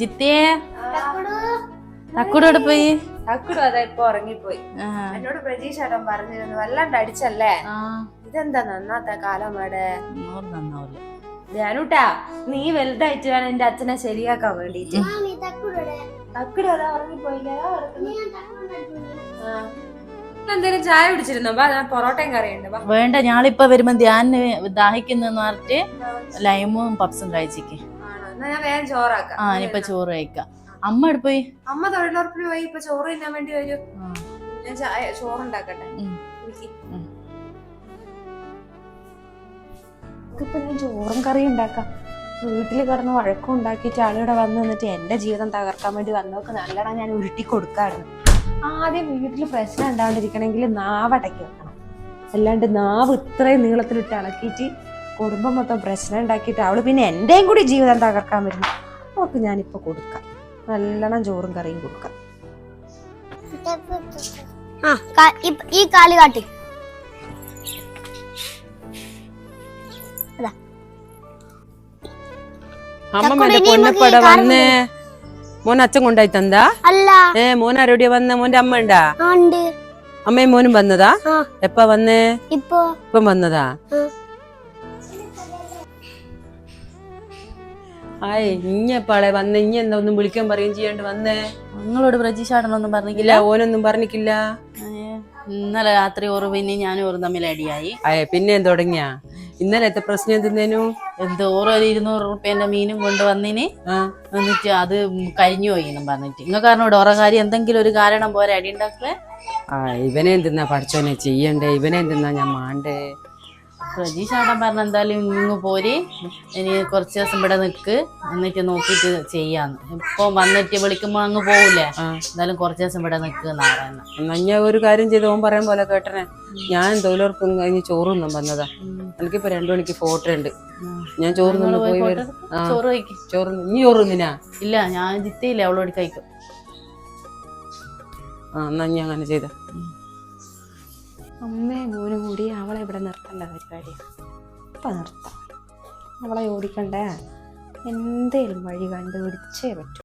ജിത്തിയെ തക്കുടോടെ പോയി. തക്കുടു അതാ ഇപ്പൊ ഉറങ്ങിപ്പോയി. എന്നോട് പ്രതീക്ഷേട്ടൻ പറഞ്ഞിരുന്നു വല്ലാണ്ട് അടിച്ചല്ലേ, ഇതെന്താ നന്നാത്ത കാലമാടെ. ജാനൂട്ടാ നീ വലുതായിട്ട് വേണം എന്റെ അച്ഛനെ ശരിയാക്കാൻ വേണ്ടിട്ട്. തക്കുടു അതാ ഉറങ്ങിപ്പോയില്ലേ? എന്തേലും ചായ കുടിച്ചിരുന്നോ? ഞാൻ പൊറോട്ടയും കറിയുണ്ട്. വേണ്ട, ഞാളിപ്പ വരുമ്പോ ധ്യാൻ ദാഹിക്കുന്നെന്ന് പറഞ്ഞിട്ട് ലൈമും പപ്സും കഴിച്ചിക്ക്. ഞാൻ വേഗം ചോറാക്കാം. ഇനിയിപ്പൊ ചോറ് കഴിക്കാം. അമ്മ എവിടെ പോയി? അമ്മ തൊഴിലുറപ്പിന് പോയി. ഇപ്പൊ ചോറ് തിന്നാൻ വേണ്ടി വരും. ഞാൻ ചോറുണ്ടാക്കട്ടെ. ഇപ്പൊ ഞാൻ ചോറും കറിയും ഉണ്ടാക്കാം. വീട്ടില് കിടന്ന് വഴക്കം ഉണ്ടാക്കിയിട്ട് ആളിവിടെ വന്ന് നിന്നിട്ട് എന്റെ ജീവിതം തകർക്കാൻ വേണ്ടി വന്നവർക്ക് നല്ലതാണ് ഞാൻ ഉരുട്ടി കൊടുക്കാറുണ്ട്. ആദ്യം വീട്ടില് പ്രശ്നം ഉണ്ടാവാണ്ടിരിക്കണമെങ്കിൽ നാവ് അടക്കി വെക്കണം. അല്ലാണ്ട് നാവ് ഇത്രയും നീളത്തിലിട്ട് ഇളക്കിയിട്ട് കുടുംബം മൊത്തം പ്രശ്നം ഉണ്ടാക്കിയിട്ട് അവള് പിന്നെ എന്റെയും കൂടി ജീവിതം തകർക്കാൻ വരുന്നു. അവർക്ക് ഞാനിപ്പൊ കൊടുക്കാം, നല്ലോണം ചോറും കറിയും കൊടുക്കാം. ഈ കാല് കാട്ടി. അമ്മമ്മന്റെ പൊന്നപ്പട വന്നേ. മോൻ അച്ഛൻ കൊണ്ടായി തന്നാ? അല്ല. മോൻ ആരോടിയാ വന്ന? മോന്റെ അമ്മ ഉണ്ടാ? അമ്മയും മോനും വന്നതാ? എപ്പാ വന്നേ? ഇപ്പം വന്നതാ? ആയ് ഇഞ്ഞപ്പാളെ വന്നേ. ഇഞ്ഞ എന്താ ഒന്നും വിളിക്കാൻ പറയുകയും ചെയ്യാണ്ട് വന്നേ? നിങ്ങളോട് പ്രജീഷാടനൊന്നും പറഞ്ഞില്ല? ഓനൊന്നും പറഞ്ഞിട്ടില്ല. ഇന്നലെ രാത്രി ഓറ് പിന്നെ ഞാനും ഓറും തമ്മിൽ അടിയായി. പിന്നെ തുടങ്ങിയാ? ഇന്നലത്തെ പ്രശ്നം എന്തിനു? എന്തോ ഓരോ 200 റുപ്യന്റെ മീനും കൊണ്ട് വന്നിന്. എന്നിട്ട് അത് കരിഞ്ഞു പോയി എന്നും പറഞ്ഞിട്ട്. നിങ്ങൾക്ക് അറിഞ്ഞൂടെ ഓരോ കാര്യം എന്തെങ്കിലും ഒരു കാരണം പോരെ അടി ഉണ്ടാക്കേ. ഇവനെ എന്തിനാ പഠിച്ചോനെ ചെയ്യണ്ടേ? ഇവനെ എന്തിനാ ഞാൻ മാണ്ടേ? പ്രജീഷാടൻ പറഞ്ഞ എന്തായാലും ഇങ്ങ് പോരി, ഇനി കുറച്ച് ദിവസം ഇവിടെ നിക്ക്, എന്നിട്ട് നോക്കിട്ട് ചെയ്യാന്ന്. ഇപ്പൊ വന്നിട്ട് വിളിക്കുമ്പോ അങ്ങ് പോവൂലേ? എന്തായാലും കുറച്ച് ദിവസം ഇവിടെ നിൽക്കുന്ന പറയുന്നത്. ഞാൻ ഒരു കാര്യം ചെയ്ത് ഓൻ പറയാൻ പോലെ കേട്ടനെ. ഞാൻ തൊഴിലുറപ്പും കഴിഞ്ഞ് ചോറൊന്നും വന്നതാ. എനിക്കിപ്പോ 2 മണിക്ക് ഫോട്ടോ ഉണ്ട്. ഞാൻ ചോറ് പോയി വരും. ചോറ് കഴിക്കും. നീ ചോറുന്നിനാ? ഇല്ല, ഞാൻ ജിത്തിയില്ലേ അവളോട് കഴിക്കും. എന്നാ ഞാൻ അങ്ങനെ ചെയ്ത. അമ്മയും മോനും കൂടി അവളെ ഇവിടെ നിർത്തേണ്ട പരിപാടി. ഇപ്പൊ നിർത്താം. അവളെ ഓടിക്കണ്ടേ, എന്തേലും വഴി കണ്ടുപിടിച്ചേ പറ്റൂ.